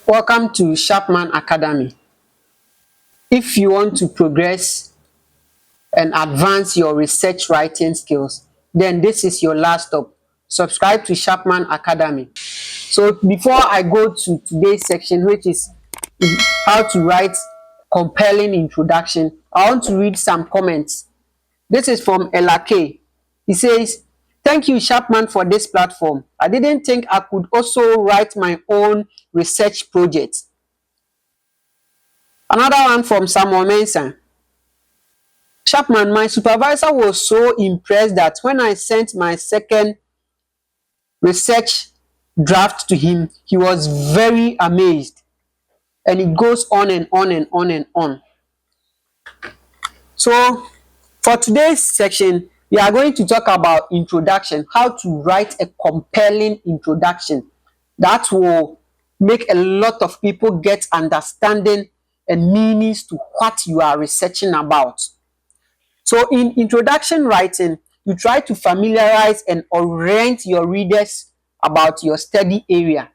Welcome to Sharpman Academy. If you want to progress and advance your research writing skills, then this is your last stop. Subscribe to Sharpman Academy. So before I go to today's section, which is how to write compelling introduction, I want to read some comments. This is from Elake. He says, "Thank you, Sharpman, for this platform. I didn't think I could also write my own research project." Another one from Samuel Mensah. "Sharpman, my supervisor was so impressed that when I sent my second research draft to him, he was very amazed." And it goes on and on and on and on. So for today's section, we are going to talk about introduction, how to write a compelling introduction that will make a lot of people get understanding and meanings to what you are researching about. So in introduction writing, you try to familiarize and orient your readers about your study area.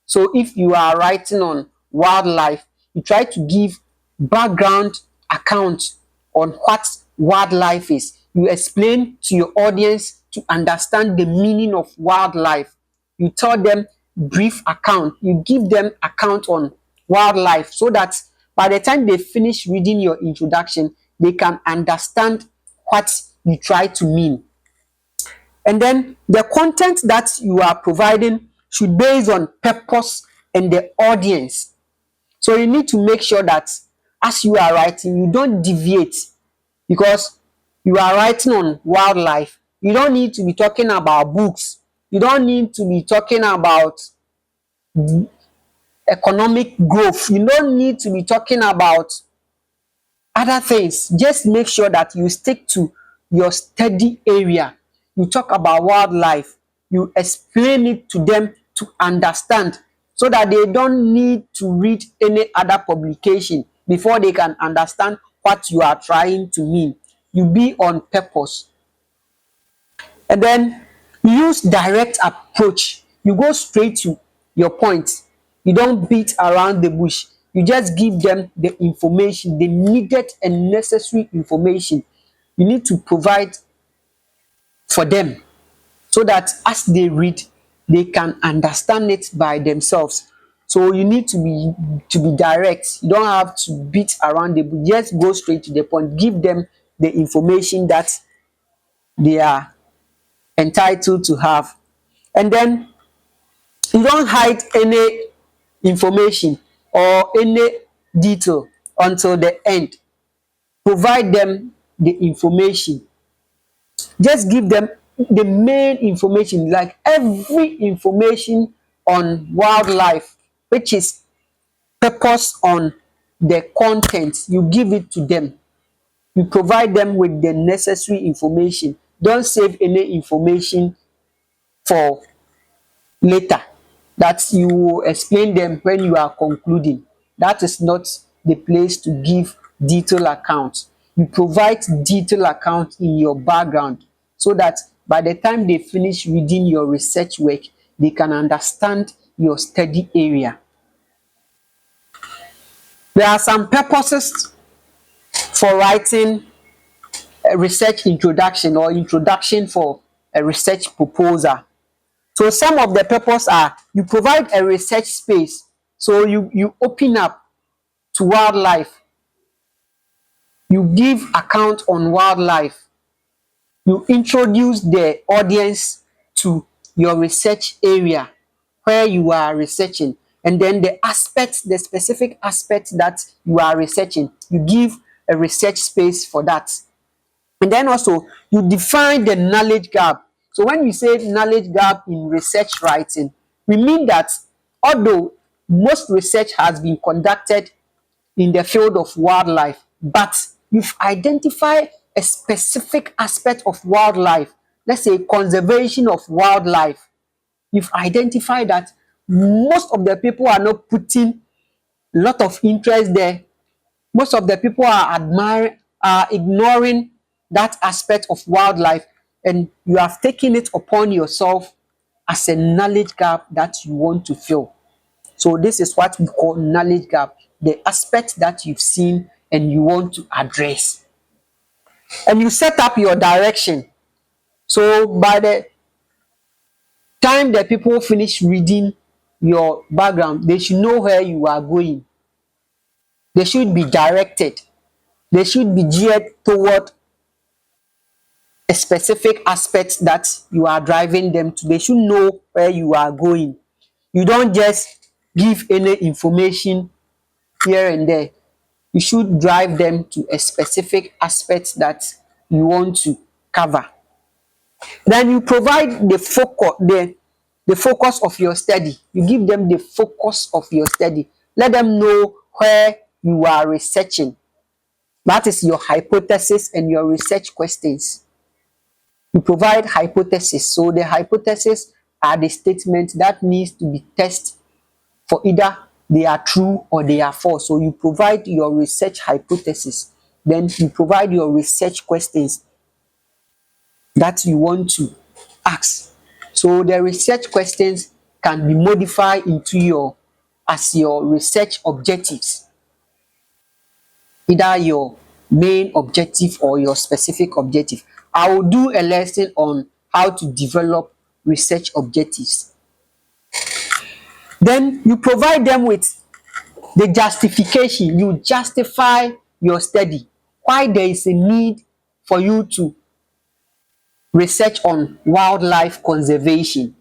So if you are writing on wildlife, you try to give background account on what wildlife is. You explain to your audience to understand the meaning of wildlife. You tell them brief account. You give them account on wildlife so that by the time they finish reading your introduction, they can understand what you try to mean. And then the content that you are providing should be based on purpose and the audience. So you need to make sure that as you are writing, you don't deviate, because you are writing on wildlife. You don't need to be talking about books. You don't need to be talking about economic growth. You don't need to be talking about other things. Just make sure that you stick to your study area. You talk about wildlife. You explain it to them to understand, so that they don't need to read any other publication before they can understand what you are trying to mean. You be on purpose. And then use direct approach. You go straight to your point. You don't beat around the bush. You just give them the information, the needed and necessary information you need to provide for them, so that as they read, they can understand it by themselves. So you need to be direct. You don't have to beat around the bush. Just go straight to the point. Give them the information that they are entitled to have. And then you don't hide any information or any detail until the end. Provide them the information. Just give them the main information, like every information on wildlife, which is purpose on the content. You give it to them. You provide them with the necessary information. Don't save any information for later that you will explain them when you are concluding. That is not the place to give detailed account. You provide detailed account in your background, so that by the time they finish reading your research work, they can understand your study area. There are some purposes for writing a research introduction or introduction for a research proposal. So some of the purpose are: you provide a research space. So you open up to wildlife. You give account on wildlife. You introduce the audience to your research area where you are researching. And then the aspects, the specific aspects that you are researching, you give a research space for that. And then also you define the knowledge gap. So when we say knowledge gap in research writing, we mean that although most research has been conducted in the field of wildlife, but you've identified a specific aspect of wildlife, let's say conservation of wildlife. You've identified that most of the people are not putting a lot of interest there. Most of the people are ignoring that aspect of wildlife, and you have taken it upon yourself as a knowledge gap that you want to fill. So this is what we call knowledge gap, the aspect that you've seen and you want to address. And you set up your direction. So by the time the people finish reading your background, they should know where you are going. They should be directed. They should be geared toward a specific aspect that you are driving them to. They should know where you are going. You don't just give any information here and there. You should drive them to a specific aspect that you want to cover. Then you provide the focus of your study. You give them the focus of your study. Let them know where you are researching. That is your hypothesis and your research questions. You provide hypothesis. So the hypothesis are the statements that needs to be tested for either they are true or they are false. So you provide your research hypothesis. Then you provide your research questions that you want to ask. So the research questions can be modified into your research objectives, either your main objective or your specific objective. I will do a lesson on how to develop research objectives. Then you provide them with the justification. You justify your study, why there is a need for you to research on wildlife conservation.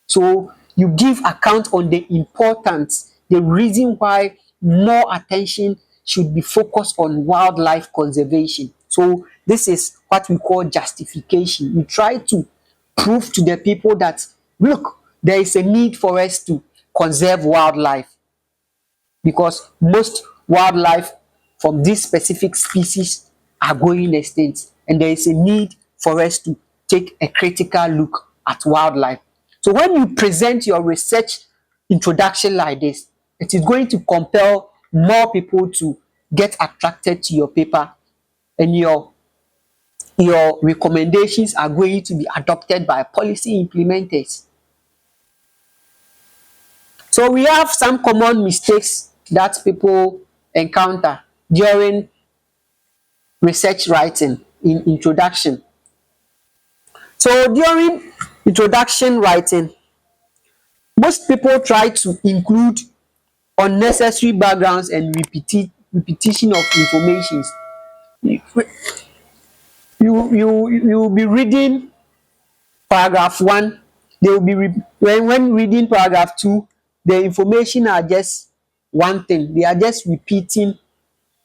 So you give account on the importance, the reason why more attention should be focused on wildlife conservation. So this is what we call justification. You try to prove to the people that, look, there is a need for us to conserve wildlife, because most wildlife from this specific species are going extinct, and there is a need for us to take a critical look at wildlife. So when you present your research introduction like this, it is going to compel more people to get attracted to your paper, and your recommendations are going to be adopted by policy implementers. So we have some common mistakes that people encounter during research writing in introduction. So during introduction writing, most people try to include unnecessary backgrounds and repetition of information. You will be reading paragraph 1, they will be when reading paragraph 2, the information are just one thing. They are just repeating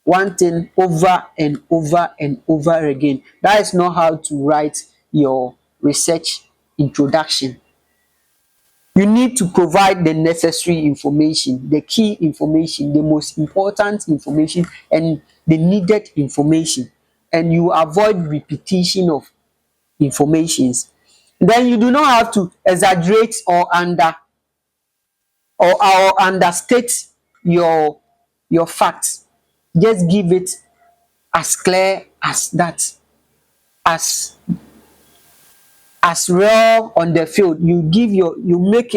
one thing over and over and over again. That is not how to write your research introduction. You need to provide the necessary information, the key information, the most important information, and the needed information. And you avoid repetition of informations. Then you do not have to exaggerate or understate your facts. Just give it as clear as that, as real on the field. You make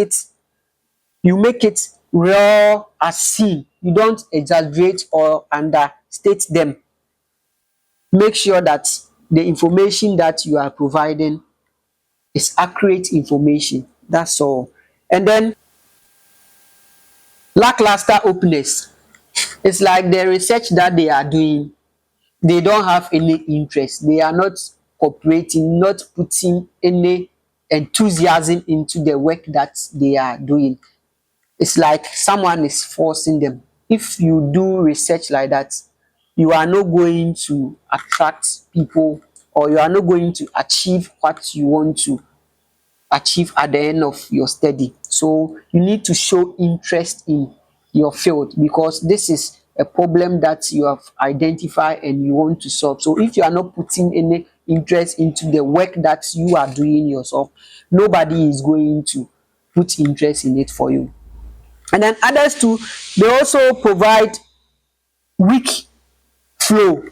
it real as seen. You don't exaggerate or understate them. Make sure that the information that you are providing is accurate information. That's all. And then lackluster openness. It's like the research that they are doing, they don't have any interest. They are not cooperating, not putting any enthusiasm into the work that they are doing. It's like someone is forcing them. If you do research like that, you are not going to attract people, or you are not going to achieve what you want to achieve at the end of your study. So you need to show interest in your field, because this is a problem that you have identified and you want to solve. So if you are not putting any interest into the work that you are doing yourself, nobody is going to put interest in it for you. And then others too, they also provide weak flow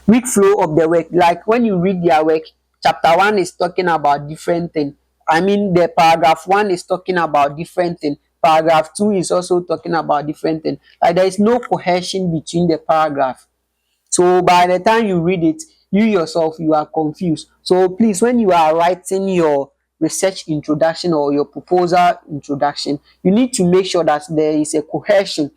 weak flow of the work. Like when you read their work, chapter 1 is talking about different thing, I mean the paragraph 1 is talking about different thing, paragraph 2 is also talking about different things. Like there is no cohesion between the paragraph. So by the time you read it, you yourself, you are confused. So please, when you are writing your research introduction or your proposal introduction, you need to make sure that there is a cohesion.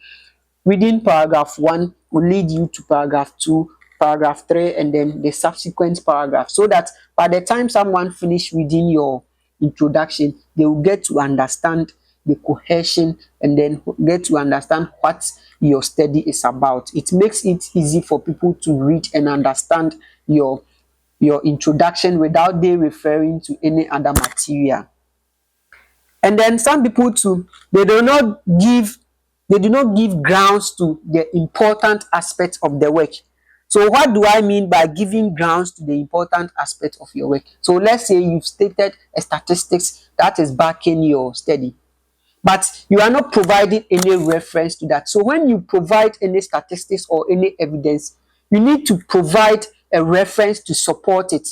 Reading paragraph 1 will lead you to paragraph 2, paragraph 3, and then the subsequent paragraph, so that by the time someone finish reading your introduction, they will get to understand the cohesion and then get to understand what your study is about. It makes it easy for people to read and understand your introduction without they referring to any other material. And then some people too, they do not give grounds to the important aspects of the work. So what do I mean by giving grounds to the important aspect of your work? So let's say you've stated a statistics that is backing your study, but you are not providing any reference to that. So when you provide any statistics or any evidence, you need to provide a reference to support it.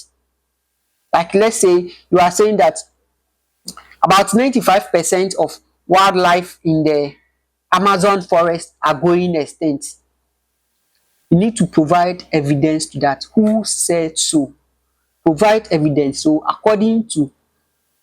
Like let's say you are saying that about 95% of wildlife in the Amazon forest are going extinct. You need to provide evidence to that. Who said so? Provide evidence. So according to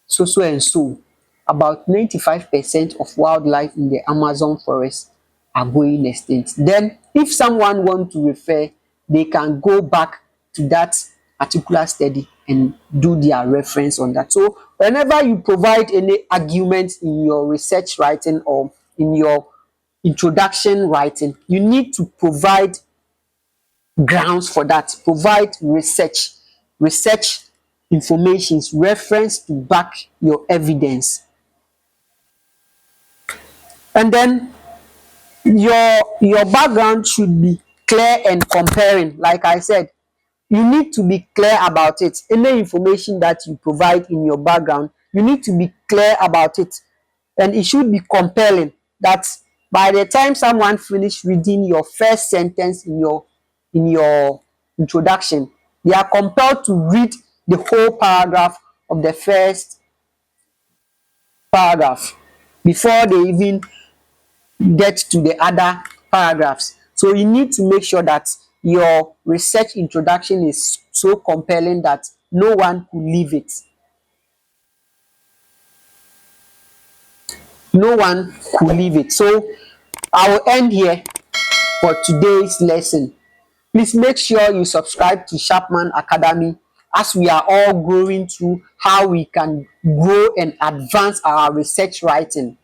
so so and so, about 95% of wildlife in the Amazon forest are going extinct. Then if someone want to refer, they can go back to that particular study and do their reference on that. So whenever you provide any argument in your research writing or in your introduction writing, you need to provide grounds for that. Provide research informations, reference to back your evidence. And then your background should be clear and comparing. Like I said, you need to be clear about it. Any information that you provide in your background, you need to be clear about it, and it should be compelling, that by the time someone finish reading your first sentence in your introduction, they are compelled to read the whole paragraph of the first paragraph before they even get to the other paragraphs. So you need to make sure that your research introduction is so compelling that no one could leave it. No one could leave it. So I will end here for today's lesson. Please make sure you subscribe to Sharpman Academy, as we are all going through how we can grow and advance our research writing.